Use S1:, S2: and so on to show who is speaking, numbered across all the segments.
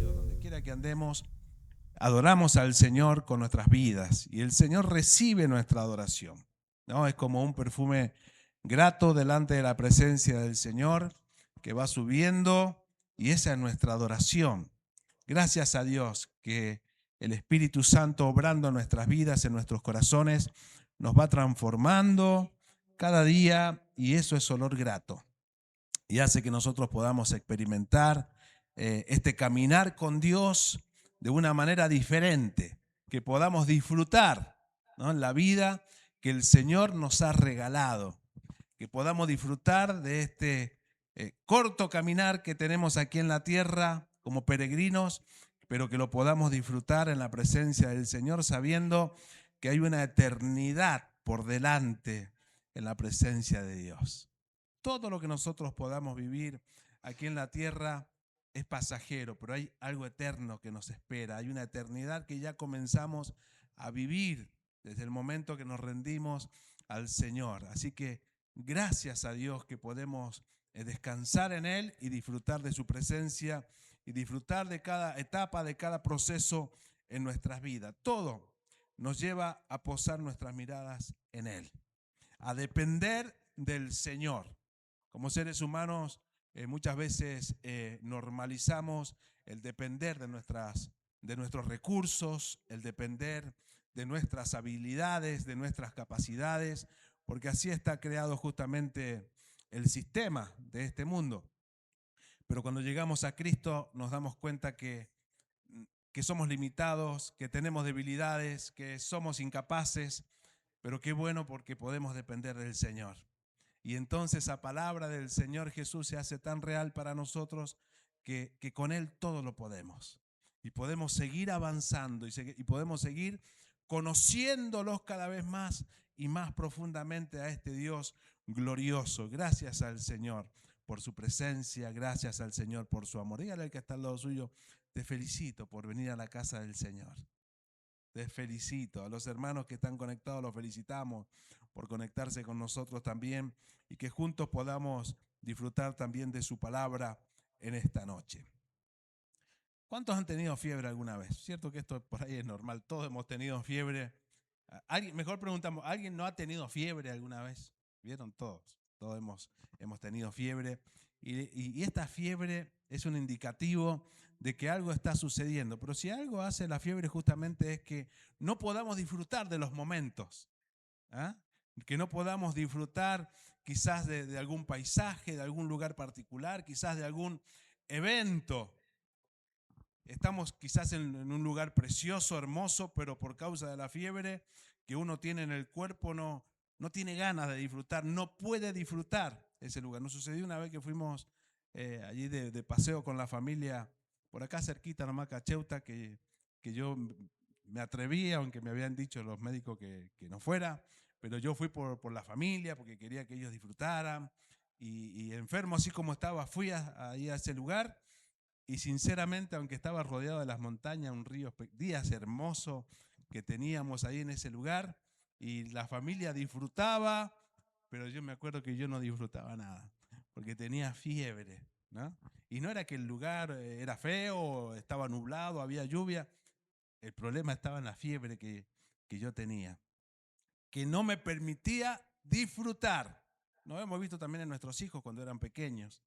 S1: Donde quiera que andemos, adoramos al Señor con nuestras vidas y el Señor recibe nuestra adoración, ¿no? Es como un perfume grato delante de la presencia del Señor que va subiendo, y esa es nuestra adoración. Gracias a Dios que el Espíritu Santo obrando en nuestras vidas, en nuestros corazones, nos va transformando cada día, y eso es olor grato y hace que nosotros podamos experimentar este caminar con Dios de una manera diferente, que podamos disfrutar, ¿no?, la vida que el Señor nos ha regalado, que podamos disfrutar de este corto caminar que tenemos aquí en la tierra como peregrinos, pero que lo podamos disfrutar en la presencia del Señor, sabiendo que hay una eternidad por delante en la presencia de Dios. Todo lo que nosotros podamos vivir aquí en la tierra es pasajero, pero hay algo eterno que nos espera. Hay una eternidad que ya comenzamos a vivir desde el momento que nos rendimos al Señor. Así que gracias a Dios que podemos descansar en Él y disfrutar de su presencia y disfrutar de cada etapa, de cada proceso en nuestras vidas. Todo nos lleva a posar nuestras miradas en Él, a depender del Señor. Como seres humanos, muchas veces normalizamos el depender de nuestros recursos, el depender de nuestras habilidades, de nuestras capacidades, porque así está creado justamente el sistema de este mundo. Pero cuando llegamos a Cristo nos damos cuenta que somos limitados, que tenemos debilidades, que somos incapaces, pero qué bueno porque podemos depender del Señor. Y entonces la palabra del Señor Jesús se hace tan real para nosotros que con Él todo lo podemos. Y podemos seguir avanzando y podemos seguir conociéndolos cada vez más y más profundamente a este Dios glorioso. Gracias al Señor por su presencia, gracias al Señor por su amor. Dígale al que está al lado suyo: te felicito por venir a la casa del Señor. Te felicito. A los hermanos que están conectados los felicitamos por conectarse con nosotros también, y que juntos podamos disfrutar también de su palabra en esta noche. ¿Cuántos han tenido fiebre alguna vez? Cierto que esto por ahí es normal, todos hemos tenido fiebre. Mejor preguntamos, ¿alguien no ha tenido fiebre alguna vez? ¿Vieron? Todos hemos tenido fiebre, y esta fiebre es un indicativo de que algo está sucediendo. Pero si algo hace la fiebre justamente es que no podamos disfrutar de los momentos, ¿ah? Que no podamos disfrutar quizás de algún paisaje, de algún lugar particular, quizás de algún evento. Estamos quizás en un lugar precioso, hermoso, pero por causa de la fiebre que uno tiene en el cuerpo no tiene ganas de disfrutar, no puede disfrutar ese lugar. Nos sucedió una vez que fuimos allí de paseo con la familia, por acá cerquita, nomás Cacheuta, que yo me atreví, aunque me habían dicho los médicos que no fuera, pero yo fui por la familia, porque quería que ellos disfrutaran, y enfermo así como estaba, fui ahí a ese lugar. Y sinceramente, aunque estaba rodeado de las montañas, un río, días hermosos que teníamos ahí en ese lugar, y la familia disfrutaba, pero yo me acuerdo que yo no disfrutaba nada, porque tenía fiebre, ¿no? Y no era que el lugar era feo, estaba nublado, había lluvia. El problema estaba en la fiebre que yo tenía, que no me permitía disfrutar. Lo hemos visto también en nuestros hijos cuando eran pequeños,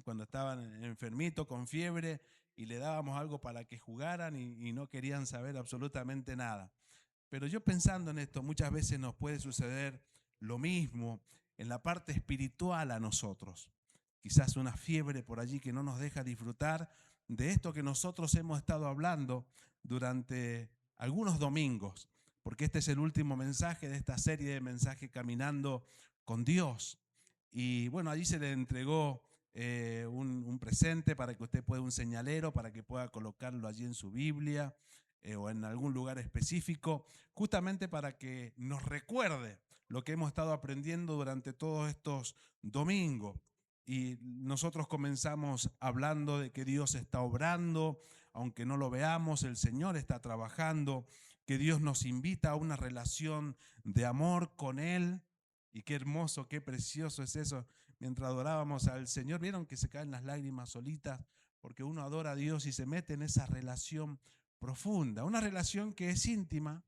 S1: cuando estaban enfermitos con fiebre y le dábamos algo para que jugaran y no querían saber absolutamente nada. Pero yo pensando en esto, muchas veces nos puede suceder lo mismo en la parte espiritual a nosotros. Quizás una fiebre por allí que no nos deja disfrutar de esto que nosotros hemos estado hablando durante algunos domingos, porque este es el último mensaje de esta serie de mensajes Caminando con Dios. Y bueno, allí se le entregó un presente para que usted pueda, un señalero, para que pueda colocarlo allí en su Biblia o en algún lugar específico, justamente para que nos recuerde lo que hemos estado aprendiendo durante todos estos domingos. Y nosotros comenzamos hablando de que Dios está obrando, aunque no lo veamos, el Señor está trabajando, que Dios nos invita a una relación de amor con Él, Y qué hermoso, qué precioso es eso. Mientras adorábamos al Señor, vieron que se caen las lágrimas solitas porque uno adora a Dios y se mete en esa relación profunda, una relación que es íntima,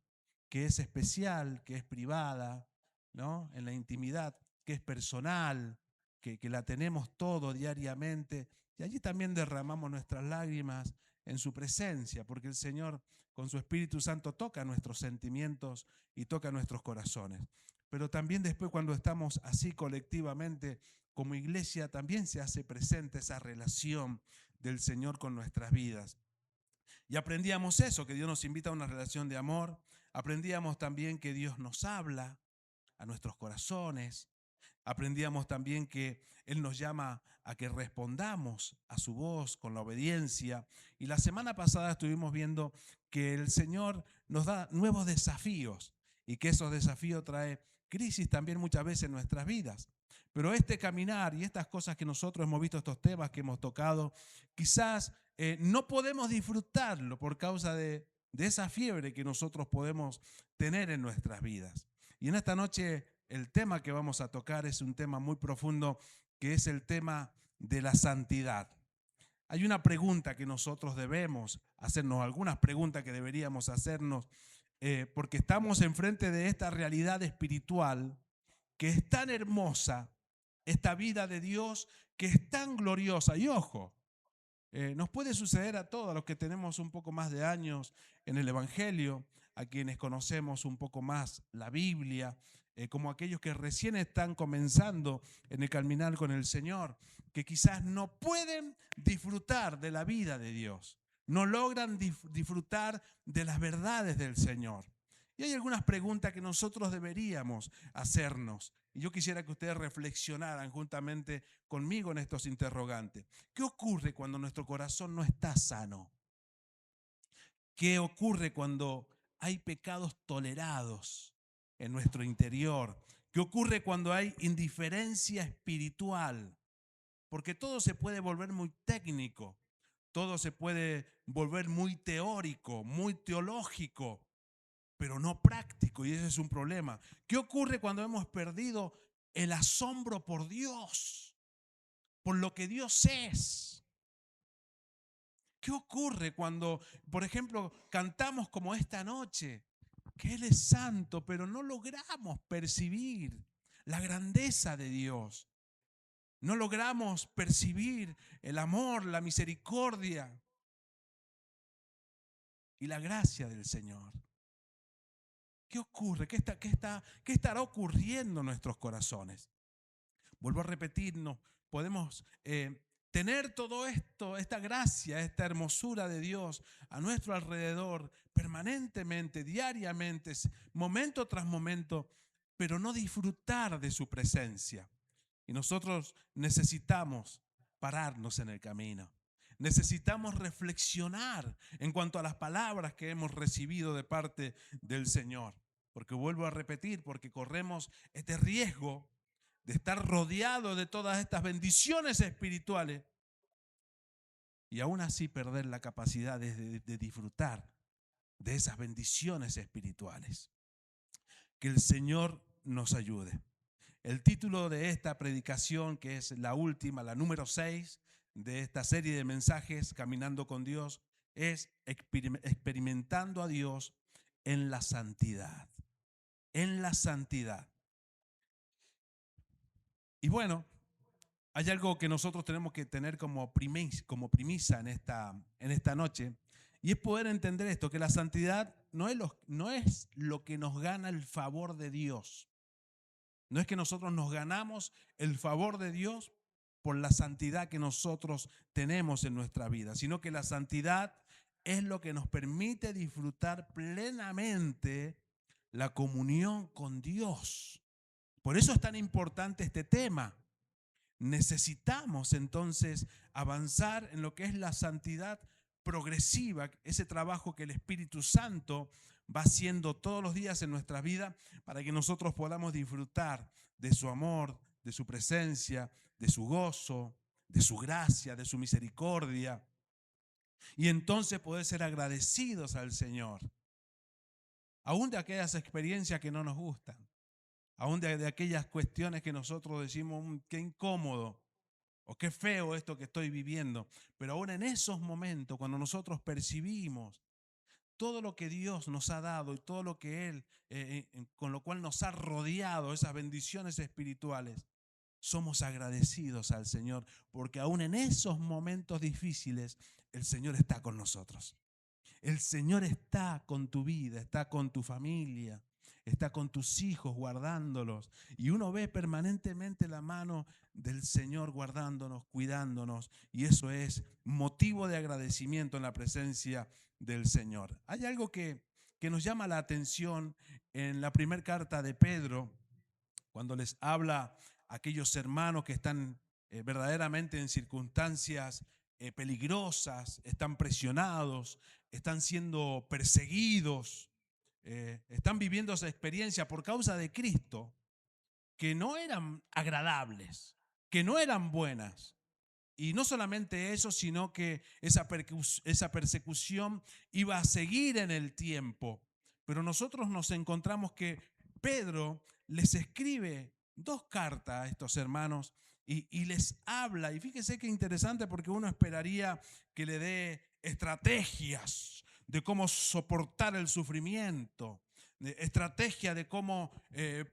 S1: que es especial, que es privada, ¿no? En la intimidad, que es personal, que la tenemos todo diariamente. Y allí también derramamos nuestras lágrimas en su presencia, porque el Señor con su Espíritu Santo toca nuestros sentimientos y toca nuestros corazones. Pero también después cuando estamos así colectivamente como iglesia, también se hace presente esa relación del Señor con nuestras vidas. Y aprendíamos eso, que Dios nos invita a una relación de amor. Aprendíamos también que Dios nos habla a nuestros corazones. Aprendíamos también que Él nos llama a que respondamos a su voz con la obediencia. Y la semana pasada estuvimos viendo que el Señor nos da nuevos desafíos y que esos desafíos traen crisis también muchas veces en nuestras vidas. Pero este caminar y estas cosas que nosotros hemos visto, estos temas que hemos tocado, quizás no podemos disfrutarlo por causa de esa fiebre que nosotros podemos tener en nuestras vidas. Y en esta noche el tema que vamos a tocar es un tema muy profundo, que es el tema de la santidad. Hay una pregunta que nosotros debemos hacernos, algunas preguntas que deberíamos hacernos, porque estamos enfrente de esta realidad espiritual que es tan hermosa, esta vida de Dios que es tan gloriosa. Y ojo, nos puede suceder a todos los que tenemos un poco más de años en el Evangelio, a quienes conocemos un poco más la Biblia, como aquellos que recién están comenzando en el caminar con el Señor, que quizás no pueden disfrutar de la vida de Dios, no logran disfrutar de las verdades del Señor. Y hay algunas preguntas que nosotros deberíamos hacernos. Y yo quisiera que ustedes reflexionaran juntamente conmigo en estos interrogantes. ¿Qué ocurre cuando nuestro corazón no está sano? ¿Qué ocurre cuando hay pecados tolerados en nuestro interior? ¿Qué ocurre cuando hay indiferencia espiritual? Porque todo se puede volver muy técnico, todo se puede volver muy teórico, muy teológico, pero no práctico, y ese es un problema. ¿Qué ocurre cuando hemos perdido el asombro por Dios, por lo que Dios es? ¿Qué ocurre cuando, por ejemplo, cantamos como esta noche, que Él es santo, pero no logramos percibir la grandeza de Dios? No logramos percibir el amor, la misericordia y la gracia del Señor. ¿Qué ocurre? ¿Qué estará ocurriendo en nuestros corazones? Vuelvo a repetirnos, podemos tener todo esto, esta gracia, esta hermosura de Dios a nuestro alrededor permanentemente, diariamente, momento tras momento, pero no disfrutar de su presencia. Y nosotros necesitamos pararnos en el camino. Necesitamos reflexionar en cuanto a las palabras que hemos recibido de parte del Señor. Porque vuelvo a repetir, porque corremos este riesgo de estar rodeado de todas estas bendiciones espirituales y aún así perder la capacidad de disfrutar de esas bendiciones espirituales. Que el Señor nos ayude. El título de esta predicación, que es la última, la número 6 de esta serie de mensajes, Caminando con Dios, es Experimentando a Dios en la santidad. En la santidad. Y bueno, hay algo que nosotros tenemos que tener como premisa en esta noche, y es poder entender esto, que la santidad no es lo que nos gana el favor de Dios. No es que nosotros nos ganamos el favor de Dios por la santidad que nosotros tenemos en nuestra vida, sino que la santidad es lo que nos permite disfrutar plenamente la comunión con Dios. Por eso es tan importante este tema. Necesitamos entonces avanzar en lo que es la santidad progresiva, ese trabajo que el Espíritu Santo va haciendo todos los días en nuestra vida para que nosotros podamos disfrutar de su amor, de su presencia, de su gozo, de su gracia, de su misericordia. Y entonces poder ser agradecidos al Señor, aún de aquellas experiencias que no nos gustan, aún de aquellas cuestiones que nosotros decimos, qué incómodo o qué feo esto que estoy viviendo. Pero aún en esos momentos, cuando nosotros percibimos todo lo que Dios nos ha dado y todo lo que Él, con lo cual nos ha rodeado, esas bendiciones espirituales, somos agradecidos al Señor, porque aún en esos momentos difíciles, el Señor está con nosotros. El Señor está con tu vida, está con tu familia, está con tus hijos guardándolos. Y uno ve permanentemente la mano del Señor guardándonos, cuidándonos. Y eso es motivo de agradecimiento en la presencia del Señor. Hay algo que nos llama la atención en la primera carta de Pedro, cuando les habla a aquellos hermanos que están verdaderamente en circunstancias peligrosas, están presionados, están siendo perseguidos, están viviendo esa experiencia por causa de Cristo, que no eran agradables, que no eran buenas. Y no solamente eso, sino que esa persecución iba a seguir en el tiempo. Pero nosotros nos encontramos que Pedro les escribe 2 cartas a estos hermanos y les habla. Y fíjese qué interesante, porque uno esperaría que le dé estrategias de cómo soportar el sufrimiento, de estrategia de cómo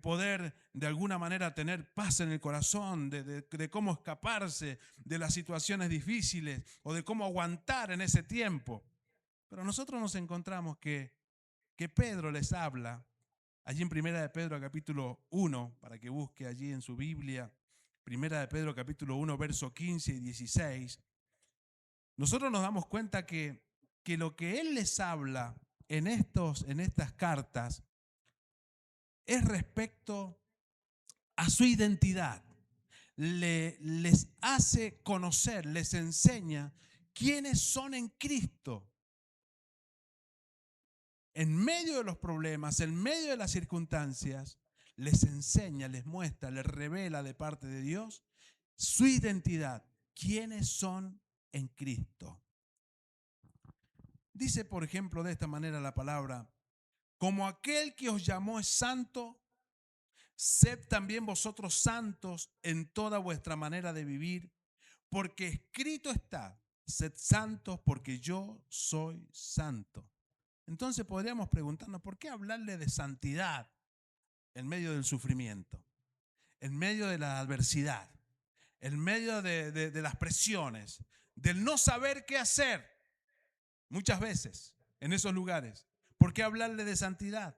S1: poder de alguna manera tener paz en el corazón, de cómo escaparse de las situaciones difíciles o de cómo aguantar en ese tiempo. Pero nosotros nos encontramos que Pedro les habla allí en Primera de Pedro capítulo 1, para que busque allí en su Biblia, Primera de Pedro capítulo 1, verso 15 y 16. Nosotros nos damos cuenta que lo que él les habla en estas cartas es respecto a su identidad. Les hace conocer, les enseña quiénes son en Cristo. En medio de los problemas, en medio de las circunstancias, les enseña, les muestra, les revela de parte de Dios su identidad, quiénes son en Cristo. Dice, por ejemplo, de esta manera la palabra: como aquel que os llamó es santo, sed también vosotros santos en toda vuestra manera de vivir, porque escrito está: sed santos porque yo soy santo. Entonces podríamos preguntarnos, ¿por qué hablarle de santidad en medio del sufrimiento, en medio de la adversidad, en medio de las presiones, del no saber qué hacer muchas veces en esos lugares? ¿Por qué hablarle de santidad?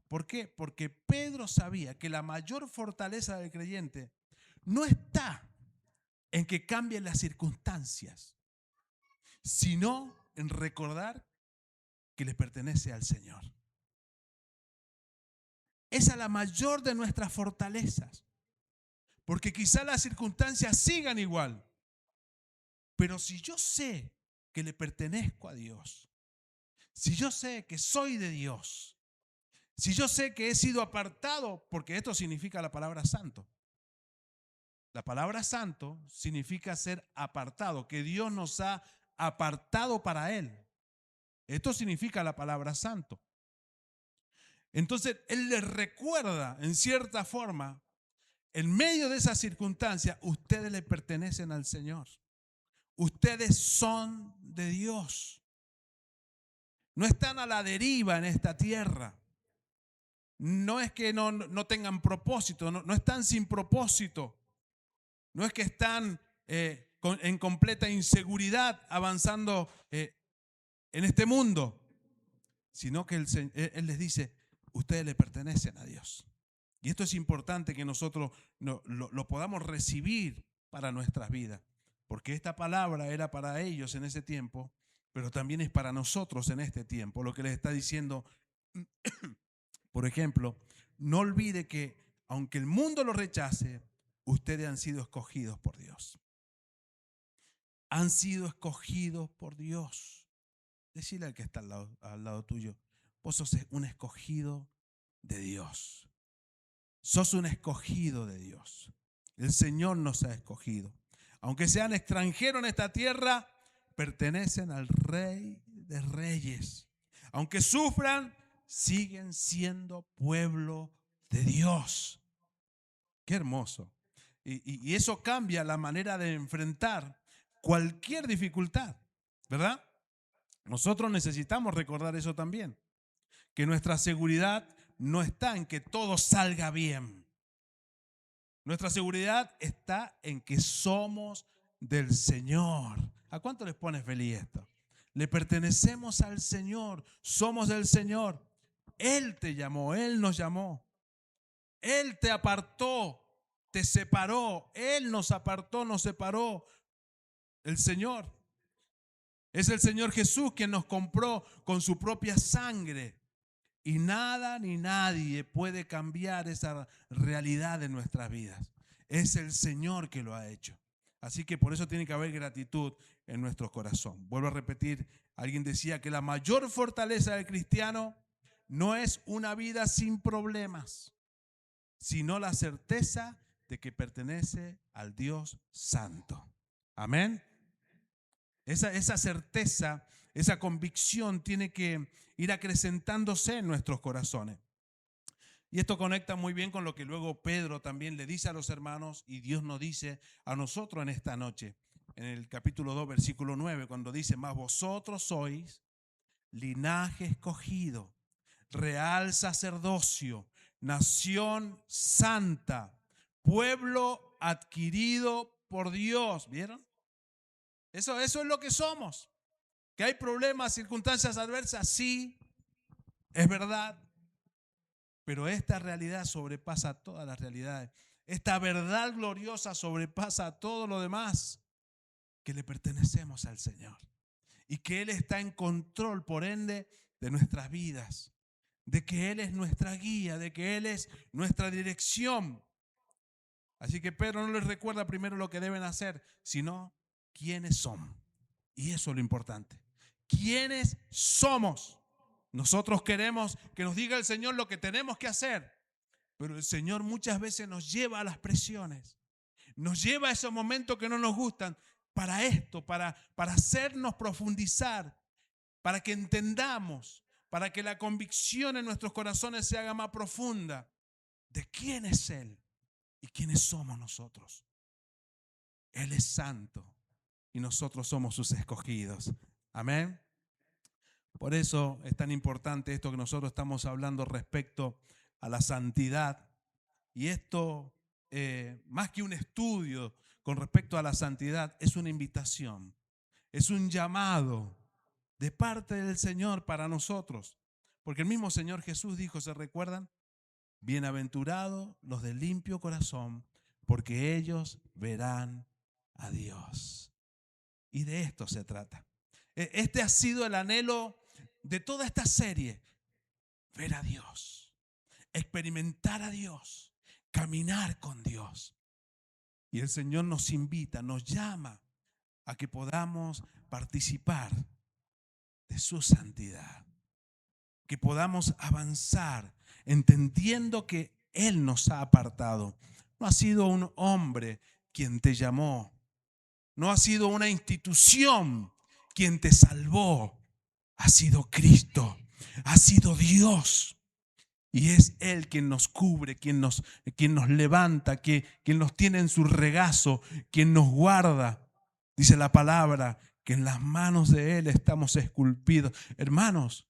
S1: ¿Por qué? Porque Pedro sabía que la mayor fortaleza del creyente no está en que cambien las circunstancias, sino en recordar que le pertenece al Señor. Esa es la mayor de nuestras fortalezas, porque quizá las circunstancias sigan igual, pero si yo sé que le pertenezco a Dios, si yo sé que soy de Dios, si yo sé que he sido apartado, porque esto significa la palabra santo. La palabra santo significa ser apartado, que Dios nos ha apartado para Él. Esto significa la palabra santo. Entonces, Él les recuerda, en cierta forma, en medio de esas circunstancias, ustedes le pertenecen al Señor. Ustedes son de Dios. No están a la deriva en esta tierra. No es que no tengan propósito, no están sin propósito. No es que están en completa inseguridad avanzando en este mundo, sino que Él les dice: ustedes le pertenecen a Dios. Y esto es importante que nosotros lo podamos recibir para nuestras vidas, porque esta palabra era para ellos en ese tiempo, pero también es para nosotros en este tiempo. Lo que les está diciendo, por ejemplo, no olvide que aunque el mundo lo rechace, ustedes han sido escogidos por Dios. Han sido escogidos por Dios. Decile al que está al lado tuyo: vos sos un escogido de Dios. Sos un escogido de Dios. El Señor nos ha escogido. Aunque sean extranjeros en esta tierra, pertenecen al Rey de Reyes. Aunque sufran, siguen siendo pueblo de Dios. Qué hermoso. Y eso cambia la manera de enfrentar cualquier dificultad, ¿verdad? Nosotros necesitamos recordar eso también, que nuestra seguridad no está en que todo salga bien. Nuestra seguridad está en que somos del Señor. ¿A cuánto les pone feliz esto? Le pertenecemos al Señor, somos del Señor. Él te llamó, Él nos llamó. Él te apartó, te separó. Él nos apartó, nos separó. El Señor. Es el Señor Jesús quien nos compró con su propia sangre. Y nada ni nadie puede cambiar esa realidad de nuestras vidas. Es el Señor que lo ha hecho. Así que por eso tiene que haber gratitud en nuestro corazón. Vuelvo a repetir, alguien decía que la mayor fortaleza del cristiano no es una vida sin problemas, sino la certeza de que pertenece al Dios Santo. Amén. Esa certeza, esa convicción tiene que ir acrecentándose en nuestros corazones. Y esto conecta muy bien con lo que luego Pedro también le dice a los hermanos y Dios nos dice a nosotros en esta noche. En el capítulo 2, versículo 9, cuando dice, mas vosotros sois linaje escogido, real sacerdocio, nación santa, pueblo adquirido por Dios. ¿Vieron? Eso es lo que somos. Que hay problemas, circunstancias adversas, sí, es verdad. Pero esta realidad sobrepasa todas las realidades. Esta verdad gloriosa sobrepasa todo lo demás, que le pertenecemos al Señor. Y que Él está en control, por ende, de nuestras vidas. De que Él es nuestra guía, de que Él es nuestra dirección. Así que Pedro no les recuerda primero lo que deben hacer, sino quiénes son. Y eso es lo importante. ¿Quiénes somos? Nosotros queremos que nos diga el Señor lo que tenemos que hacer, pero el Señor muchas veces nos lleva a las presiones, nos lleva a esos momentos que no nos gustan para esto, para hacernos profundizar, para que entendamos, para que la convicción en nuestros corazones se haga más profunda de quién es Él y quiénes somos nosotros. Él es santo y nosotros somos sus escogidos. Amén. Por eso es tan importante esto que nosotros estamos hablando respecto a la santidad. Y esto, más que un estudio con respecto a la santidad, es una invitación, es un llamado de parte del Señor para nosotros. Porque el mismo Señor Jesús dijo, ¿se recuerdan? Bienaventurados los de limpio corazón, porque ellos verán a Dios. Y de esto se trata. Este ha sido el anhelo de toda esta serie: ver a Dios, experimentar a Dios, caminar con Dios. Y el Señor nos invita, nos llama a que podamos participar de su santidad, que podamos avanzar entendiendo que Él nos ha apartado. No ha sido un hombre quien te llamó, no ha sido una institución quien te salvó, ha sido Cristo, ha sido Dios. Y es Él quien nos cubre, quien nos levanta, quien nos tiene en su regazo, quien nos guarda. Dice la palabra que en las manos de Él estamos esculpidos. Hermanos,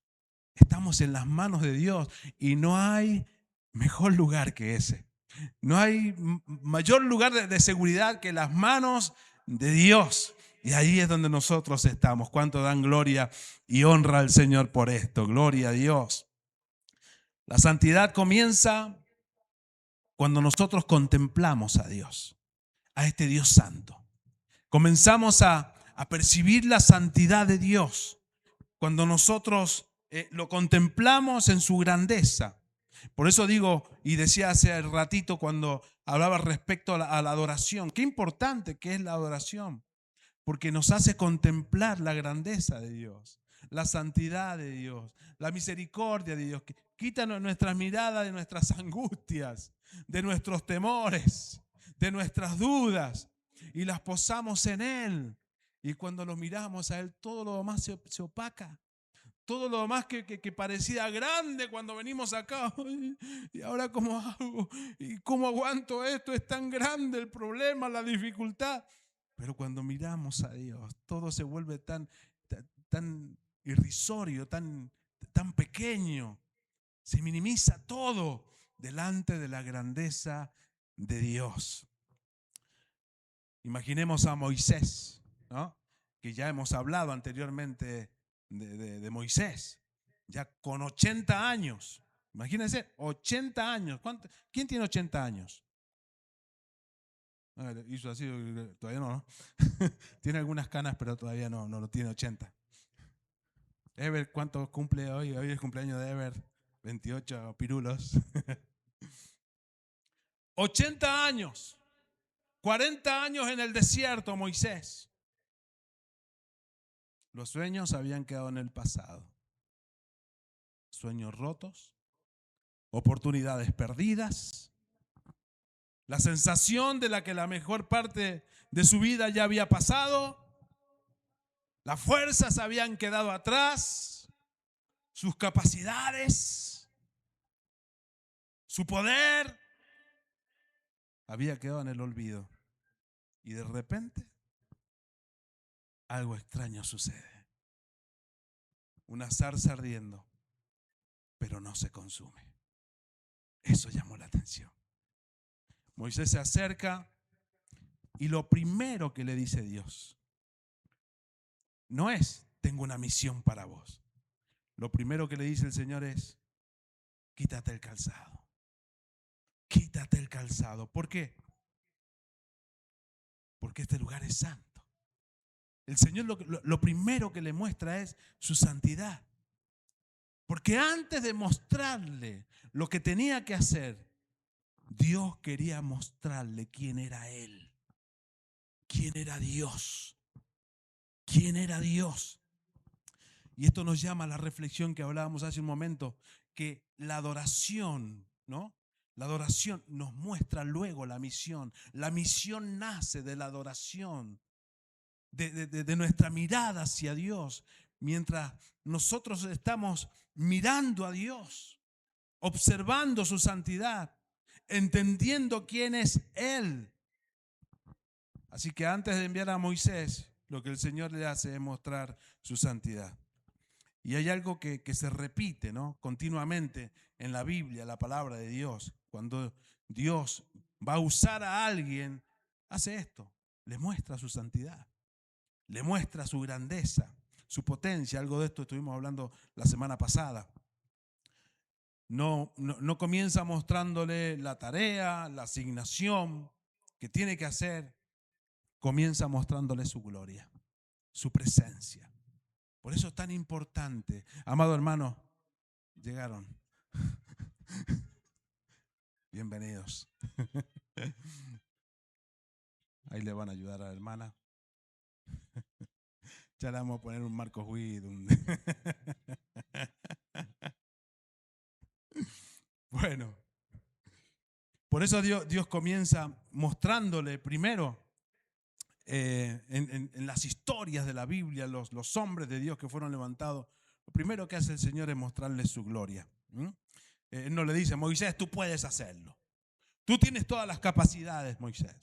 S1: estamos en las manos de Dios y no hay mejor lugar que ese. No hay mayor lugar de seguridad que las manos de Dios. Y ahí es donde nosotros estamos. ¿Cuánto dan gloria y honra al Señor por esto? Gloria a Dios. La santidad comienza cuando nosotros contemplamos a Dios, a este Dios santo. Comenzamos a percibir la santidad de Dios cuando nosotros lo contemplamos en su grandeza. Por eso digo, y decía hace ratito cuando hablaba respecto a la adoración, qué importante que es la adoración, porque nos hace contemplar la grandeza de Dios, la santidad de Dios, la misericordia de Dios, que quita nuestras miradas de nuestras angustias, de nuestros temores, de nuestras dudas, y las posamos en Él. Y cuando lo miramos a Él, todo lo demás se opaca. Todo lo demás que parecía grande cuando venimos acá. ¿Y ahora cómo hago? ¿Y cómo aguanto esto? Es tan grande el problema, la dificultad. Pero cuando miramos a Dios, todo se vuelve tan irrisorio, tan pequeño. Se minimiza todo delante de la grandeza de Dios. Imaginemos a Moisés, ¿no? Que ya hemos hablado anteriormente de Moisés, ya con 80 años. Imagínense, 80 años. ¿Quién tiene 80 años? Hizo así, todavía no, ¿no? Tiene algunas canas, pero todavía no tiene 80. Ever, ¿cuánto cumple hoy? Hoy es el cumpleaños de Ever, 28 pirulos. 80 años, 40 años en el desierto, Moisés. Los sueños habían quedado en el pasado. Sueños rotos, oportunidades perdidas, la sensación de la que la mejor parte de su vida ya había pasado, las fuerzas habían quedado atrás, sus capacidades, su poder había quedado en el olvido. Y de repente algo extraño sucede. Una zarza ardiendo, pero no se consume. Eso llamó la atención. Moisés se acerca y lo primero que le dice Dios no es: tengo una misión para vos. Lo primero que le dice el Señor es: quítate el calzado. Quítate el calzado. ¿Por qué? Porque este lugar es santo. El Señor lo primero que le muestra es su santidad. Porque antes de mostrarle lo que tenía que hacer, Dios quería mostrarle quién era Él. ¿Quién era Dios? ¿Quién era Dios? Y esto nos llama a la reflexión que hablábamos hace un momento, que la adoración, ¿no? La adoración nos muestra luego la misión. La misión nace de la adoración, de nuestra mirada hacia Dios. Mientras nosotros estamos mirando a Dios, observando su santidad, entendiendo quién es Él. Así que antes de enviar a Moisés, lo que el Señor le hace es mostrar su santidad. Y hay algo que se repite, ¿no? Continuamente en la Biblia, la palabra de Dios. Cuando Dios va a usar a alguien, hace esto: le muestra su santidad, le muestra su grandeza, su potencia. Algo de esto estuvimos hablando la semana pasada. No comienza mostrándole la tarea, la asignación que tiene que hacer. Comienza mostrándole su gloria, su presencia. Por eso es tan importante. Amado hermano, llegaron. Bienvenidos. Ahí le van a ayudar a la hermana. Ya le vamos a poner un Marcos Witt. Bueno, por eso Dios comienza mostrándole primero en las historias de la Biblia, los hombres de Dios que fueron levantados. Lo primero que hace el Señor es mostrarle su gloria. Él no le dice: Moisés, tú puedes hacerlo. Tú tienes todas las capacidades, Moisés.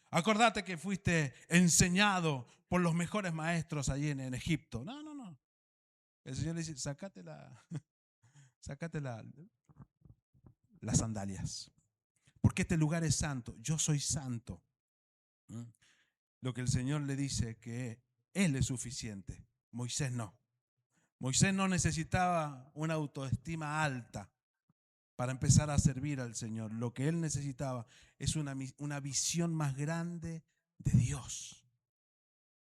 S1: Acordate que fuiste enseñado por los mejores maestros allí en Egipto. No. El Señor le dice: sácate las sandalias. Porque este lugar es santo. Yo soy santo. Lo que el Señor le dice, que Él es suficiente. Moisés no. Moisés no necesitaba una autoestima alta para empezar a servir al Señor. Lo que él necesitaba es una visión más grande de Dios.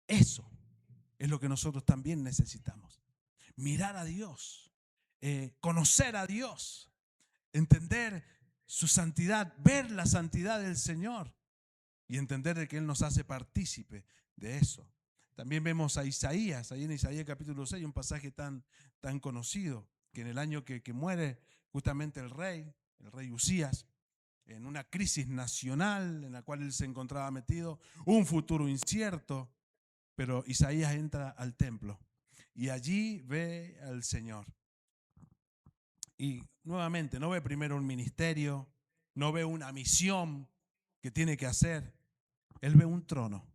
S1: Eso es lo que nosotros también necesitamos. Mirar a Dios, conocer a Dios, entender su santidad, ver la santidad del Señor y entender de que Él nos hace partícipe de eso. También vemos a Isaías, ahí en Isaías capítulo 6, un pasaje tan conocido, que en el año que muere justamente el rey Usías, en una crisis nacional en la cual él se encontraba metido, un futuro incierto, pero Isaías entra al templo y allí ve al Señor. Y nuevamente, no ve primero un ministerio, no ve una misión que tiene que hacer. Él ve un trono.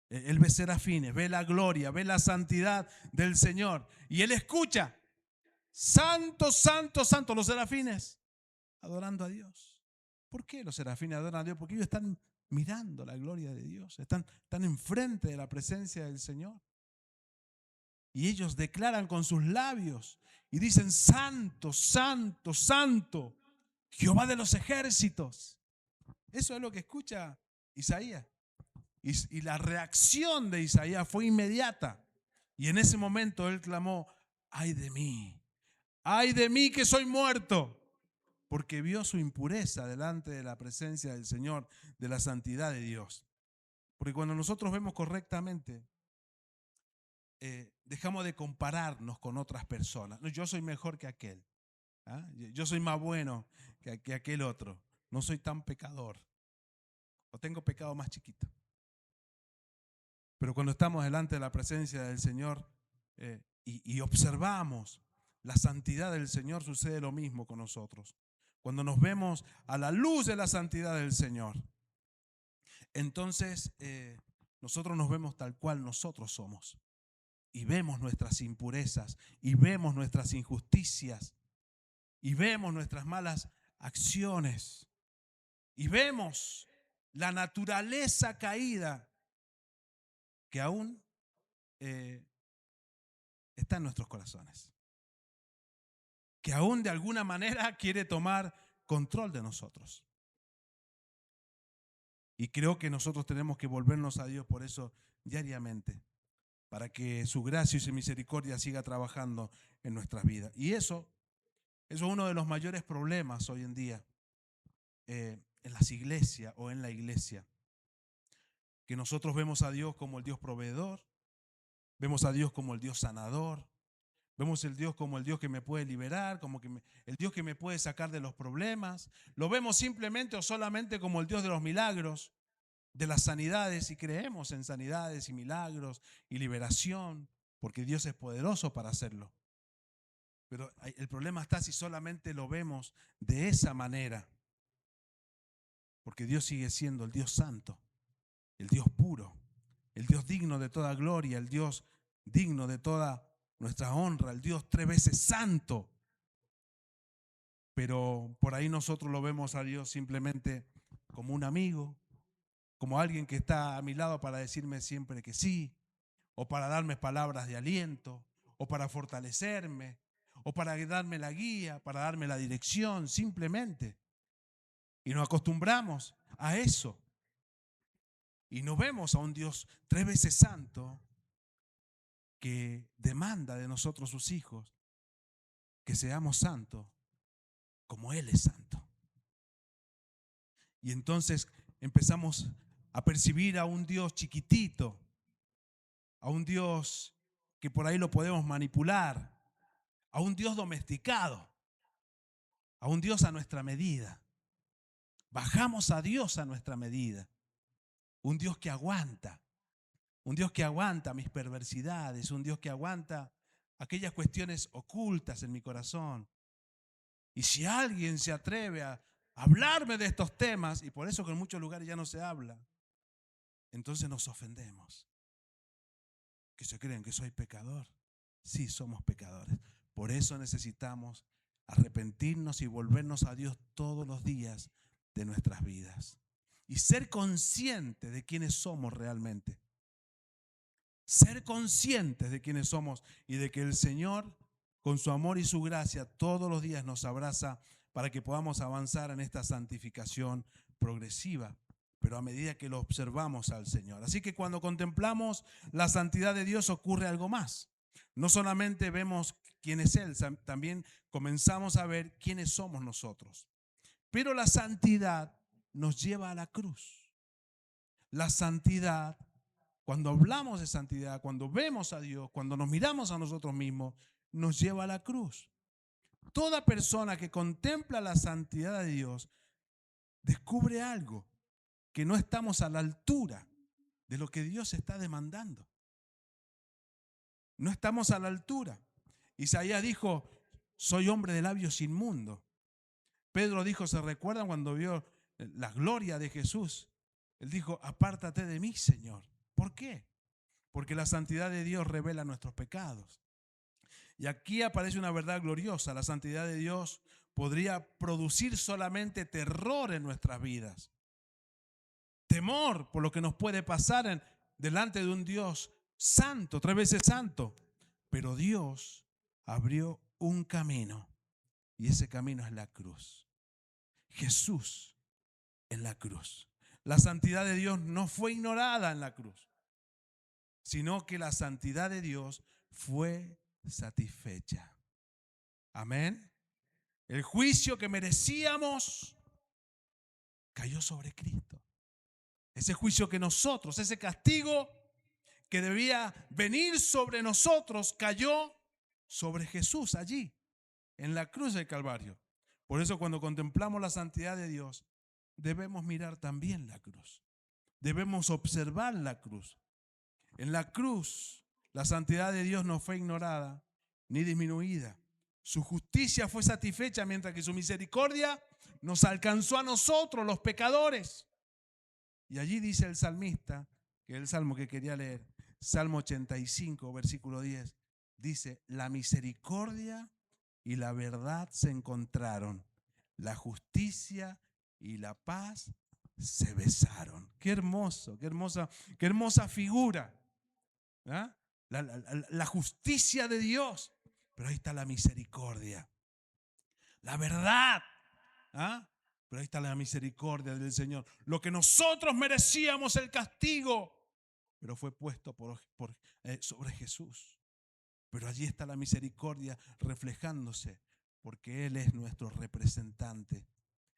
S1: Él ve serafines, ve la gloria, ve la santidad del Señor. Y él escucha, santo, santo, santo, los serafines adorando a Dios. ¿Por qué los serafines adoran a Dios? Porque ellos están mirando la gloria de Dios, están enfrente de la presencia del Señor. Y ellos declaran con sus labios y dicen, santo, santo, santo, Jehová de los ejércitos. Eso es lo que escucha Isaías. Y la reacción de Isaías fue inmediata. Y en ese momento él clamó, ay de mí que soy muerto. Porque vio su impureza delante de la presencia del Señor, de la santidad de Dios. Porque cuando nosotros vemos correctamente, dejamos de compararnos con otras personas. No, yo soy mejor que aquel. ¿Ah? Yo soy más bueno que aquel otro. No soy tan pecador. O tengo pecado más chiquito. Pero cuando estamos delante de la presencia del Señor y observamos la santidad del Señor, sucede lo mismo con nosotros. Cuando nos vemos a la luz de la santidad del Señor, entonces nosotros nos vemos tal cual nosotros somos. Y vemos nuestras impurezas, y vemos nuestras injusticias, y vemos nuestras malas acciones, y vemos la naturaleza caída que aún está en nuestros corazones, que aún de alguna manera quiere tomar control de nosotros. Y creo que nosotros tenemos que volvernos a Dios por eso diariamente, para que su gracia y su misericordia siga trabajando en nuestras vidas. Y eso es uno de los mayores problemas hoy en día en las iglesias o en la iglesia, que nosotros vemos a Dios como el Dios proveedor, vemos a Dios como el Dios sanador, vemos el Dios como el Dios que me puede liberar, como el Dios que me puede sacar de los problemas. Lo vemos simplemente o solamente como el Dios de los milagros, de las sanidades, y creemos en sanidades y milagros y liberación, porque Dios es poderoso para hacerlo. Pero el problema está si solamente lo vemos de esa manera, porque Dios sigue siendo el Dios santo, el Dios puro, el Dios digno de toda gloria, el Dios digno de toda nuestra honra, el Dios 3 veces santo. Pero por ahí nosotros lo vemos a Dios simplemente como un amigo, como alguien que está a mi lado para decirme siempre que sí, o para darme palabras de aliento, o para fortalecerme, o para darme la guía, para darme la dirección, simplemente. Y nos acostumbramos a eso. Y no vemos a un Dios 3 veces santo que demanda de nosotros sus hijos que seamos santos como Él es santo. Y entonces empezamos a percibir a un Dios chiquitito, a un Dios que por ahí lo podemos manipular, a un Dios domesticado, a un Dios a nuestra medida. Bajamos a Dios a nuestra medida. Un Dios que aguanta. Un Dios que aguanta mis perversidades. Un Dios que aguanta aquellas cuestiones ocultas en mi corazón. Y si alguien se atreve a hablarme de estos temas, y por eso que en muchos lugares ya no se habla, entonces nos ofendemos. ¿Que se creen que soy pecador? Sí, somos pecadores. Por eso necesitamos arrepentirnos y volvernos a Dios todos los días de nuestras vidas. Y ser conscientes de quiénes somos realmente. Ser conscientes de quiénes somos y de que el Señor, con su amor y su gracia, todos los días nos abraza para que podamos avanzar en esta santificación progresiva, pero a medida que lo observamos al Señor. Así que cuando contemplamos la santidad de Dios ocurre algo más. No solamente vemos quién es Él, también comenzamos a ver quiénes somos nosotros. Pero la santidad nos lleva a la cruz. La santidad, cuando hablamos de santidad, cuando vemos a Dios, cuando nos miramos a nosotros mismos, nos lleva a la cruz. Toda persona que contempla la santidad de Dios descubre algo, que no estamos a la altura de lo que Dios está demandando. No estamos a la altura. Isaías dijo, soy hombre de labios inmundos. Pedro dijo, ¿se recuerdan cuando vio la gloria de Jesús? Él dijo, apártate de mí, Señor. ¿Por qué? Porque la santidad de Dios revela nuestros pecados. Y aquí aparece una verdad gloriosa. La santidad de Dios podría producir solamente terror en nuestras vidas. Temor por lo que nos puede pasar delante de un Dios santo, 3 veces santo. Pero Dios abrió un camino y ese camino es la cruz. Jesús en la cruz. La santidad de Dios no fue ignorada en la cruz, sino que la santidad de Dios fue satisfecha. Amén. El juicio que merecíamos cayó sobre Cristo. Ese juicio que nosotros, ese castigo que debía venir sobre nosotros, cayó sobre Jesús allí, en la cruz del Calvario. Por eso cuando contemplamos la santidad de Dios, debemos mirar también la cruz. Debemos observar la cruz. En la cruz, la santidad de Dios no fue ignorada ni disminuida. Su justicia fue satisfecha mientras que su misericordia nos alcanzó a nosotros, los pecadores. Y allí dice el salmista, que es el salmo que quería leer, Salmo 85, versículo 10, dice, la misericordia y la verdad se encontraron, la justicia y la paz se besaron. Qué hermoso, qué hermosa figura. ¿Ah? La justicia de Dios, pero ahí está la misericordia, la verdad. ¿Ah? Pero ahí está la misericordia del Señor. Lo que nosotros merecíamos, el castigo, pero fue puesto sobre Jesús. Pero allí está la misericordia reflejándose, porque Él es nuestro representante.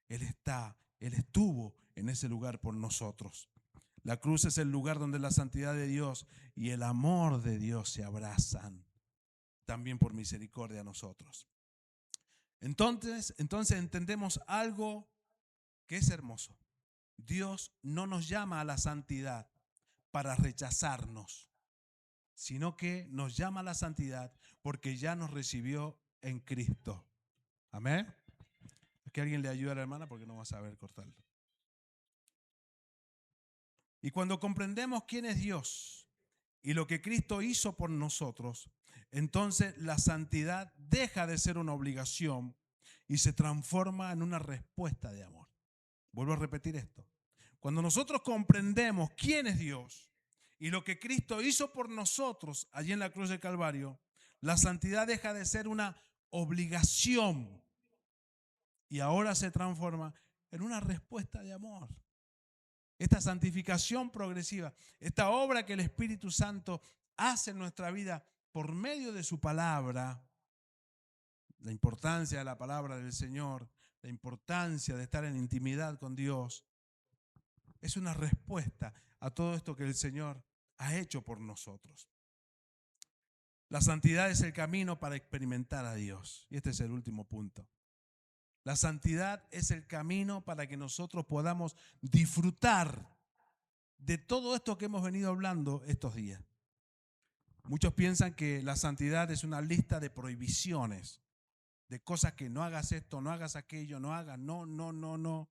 S1: Él estuvo en ese lugar por nosotros. La cruz es el lugar donde la santidad de Dios y el amor de Dios se abrazan, también por misericordia a nosotros. Entonces entendemos algo que es hermoso. Dios no nos llama a la santidad para rechazarnos, sino que nos llama a la santidad porque ya nos recibió en Cristo. Amén. Que alguien le ayude a la hermana porque no va a saber cortarlo. Y cuando comprendemos quién es Dios y lo que Cristo hizo por nosotros, entonces la santidad deja de ser una obligación y se transforma en una respuesta de amor. Vuelvo a repetir esto. Cuando nosotros comprendemos quién es Dios y lo que Cristo hizo por nosotros allí en la cruz del Calvario, la santidad deja de ser una obligación y ahora se transforma en una respuesta de amor. Esta santificación progresiva, esta obra que el Espíritu Santo hace en nuestra vida por medio de su palabra, la importancia de la palabra del Señor, la importancia de estar en intimidad con Dios, es una respuesta a todo esto que el Señor ha hecho por nosotros. La santidad es el camino para experimentar a Dios. Y este es el último punto. La santidad es el camino para que nosotros podamos disfrutar de todo esto que hemos venido hablando estos días. Muchos piensan que la santidad es una lista de prohibiciones, de cosas que no hagas esto, no hagas aquello, no hagas, no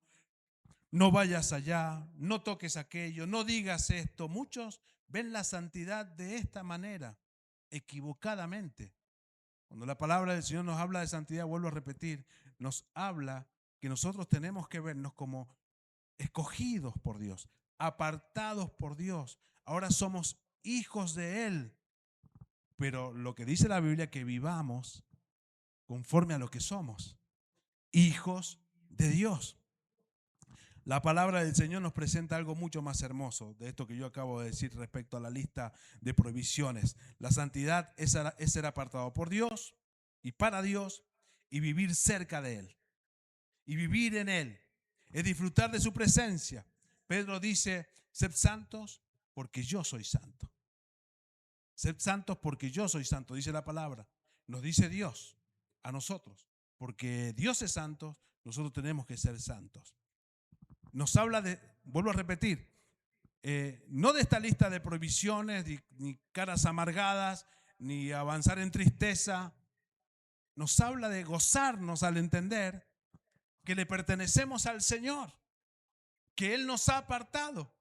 S1: vayas allá, no toques aquello, no digas esto. Muchos ven la santidad de esta manera, equivocadamente. Cuando la palabra del Señor nos habla de santidad, vuelvo a repetir, nos habla que nosotros tenemos que vernos como escogidos por Dios, apartados por Dios. Ahora somos hijos de Él. Pero lo que dice la Biblia es que vivamos conforme a lo que somos, hijos de Dios. La palabra del Señor nos presenta algo mucho más hermoso de esto que yo acabo de decir respecto a la lista de prohibiciones. La santidad es ser apartado por Dios y para Dios y vivir cerca de Él y vivir en Él. Es disfrutar de su presencia. Pedro dice, sed santos porque yo soy santo. Sed santos porque yo soy santo, dice la palabra. Nos dice Dios a nosotros. Porque Dios es santo, nosotros tenemos que ser santos. Nos habla de, vuelvo a repetir, no de esta lista de prohibiciones ni caras amargadas, ni avanzar en tristeza. Nos habla de gozarnos al entender que le pertenecemos al Señor, que Él nos ha apartado.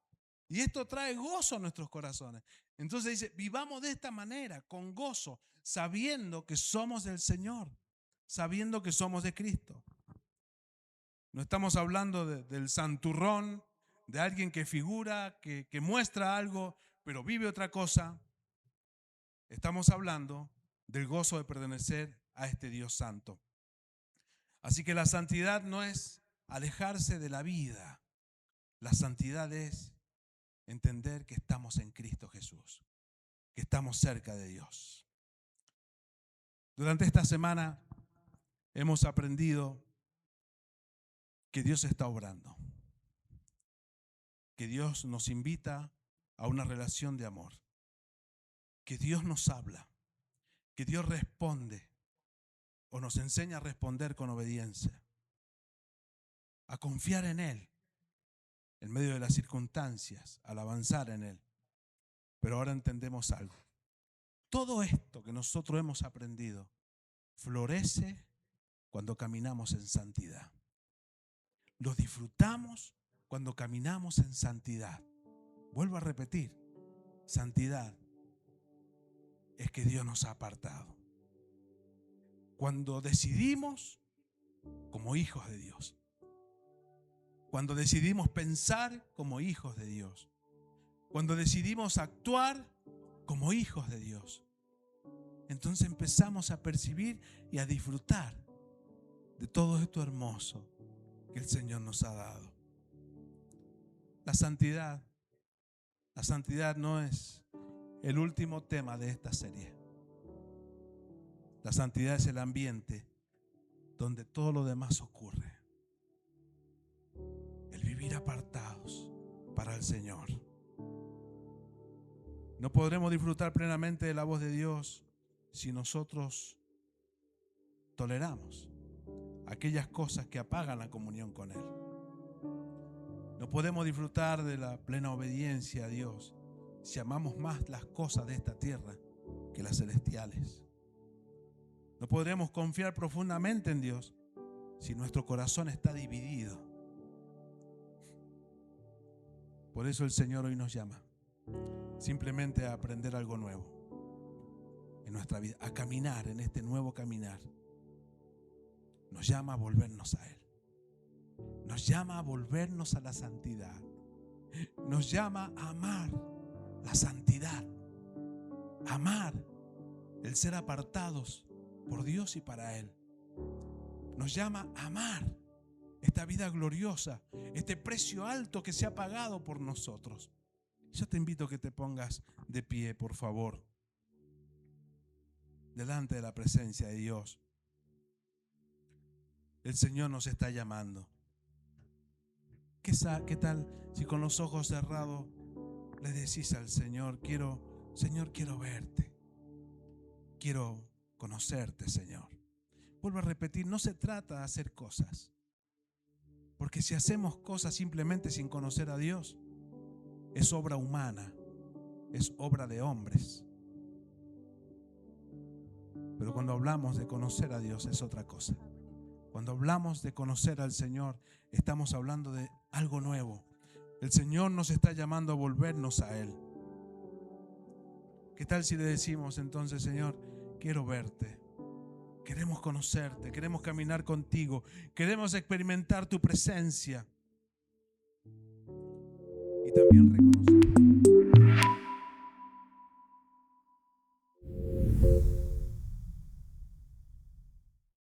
S1: Y esto trae gozo a nuestros corazones. Entonces dice, vivamos de esta manera, con gozo, sabiendo que somos del Señor, sabiendo que somos de Cristo. No estamos hablando del santurrón, de alguien que figura, que muestra algo, pero vive otra cosa. Estamos hablando del gozo de pertenecer a este Dios santo. Así que la santidad no es alejarse de la vida. La santidad es entender que estamos en Cristo Jesús, que estamos cerca de Dios. Durante esta semana hemos aprendido que Dios está obrando, que Dios nos invita a una relación de amor, que Dios nos habla, que Dios responde o nos enseña a responder con obediencia, a confiar en Él en medio de las circunstancias, al avanzar en Él. Pero ahora entendemos algo. Todo esto que nosotros hemos aprendido florece cuando caminamos en santidad. Lo disfrutamos cuando caminamos en santidad. Vuelvo a repetir, santidad es que Dios nos ha apartado. Cuando decidimos como hijos de Dios, cuando decidimos pensar como hijos de Dios, cuando decidimos actuar como hijos de Dios, entonces empezamos a percibir y a disfrutar de todo esto hermoso que el Señor nos ha dado. La santidad no es el último tema de esta serie. La santidad es el ambiente donde todo lo demás ocurre. El vivir apartados para el Señor. No podremos disfrutar plenamente de la voz de Dios si nosotros toleramos aquellas cosas que apagan la comunión con Él. No podemos disfrutar de la plena obediencia a Dios si amamos más las cosas de esta tierra que las celestiales. No podremos confiar profundamente en Dios si nuestro corazón está dividido. Por eso el Señor hoy nos llama simplemente a aprender algo nuevo en nuestra vida, a caminar en este nuevo caminar. Nos llama a volvernos a Él. Nos llama a volvernos a la santidad. Nos llama a amar la santidad. Amar el ser apartados por Dios y para Él. Nos llama a amar esta vida gloriosa, este precio alto que se ha pagado por nosotros. Yo te invito a que te pongas de pie, por favor, delante de la presencia de Dios. El Señor nos está llamando. ¿Qué tal si con los ojos cerrados le decís al Señor, Señor, quiero verte, quiero conocerte, Señor? Vuelvo a repetir, no se trata de hacer cosas, porque si hacemos cosas simplemente sin conocer a Dios, es obra humana, es obra de hombres. Pero cuando hablamos de conocer a Dios es otra cosa. Cuando hablamos de conocer al Señor, estamos hablando de algo nuevo. El Señor nos está llamando a volvernos a Él. ¿Qué tal si le decimos entonces, Señor, quiero verte, queremos conocerte, queremos caminar contigo, queremos experimentar tu presencia y también reconocer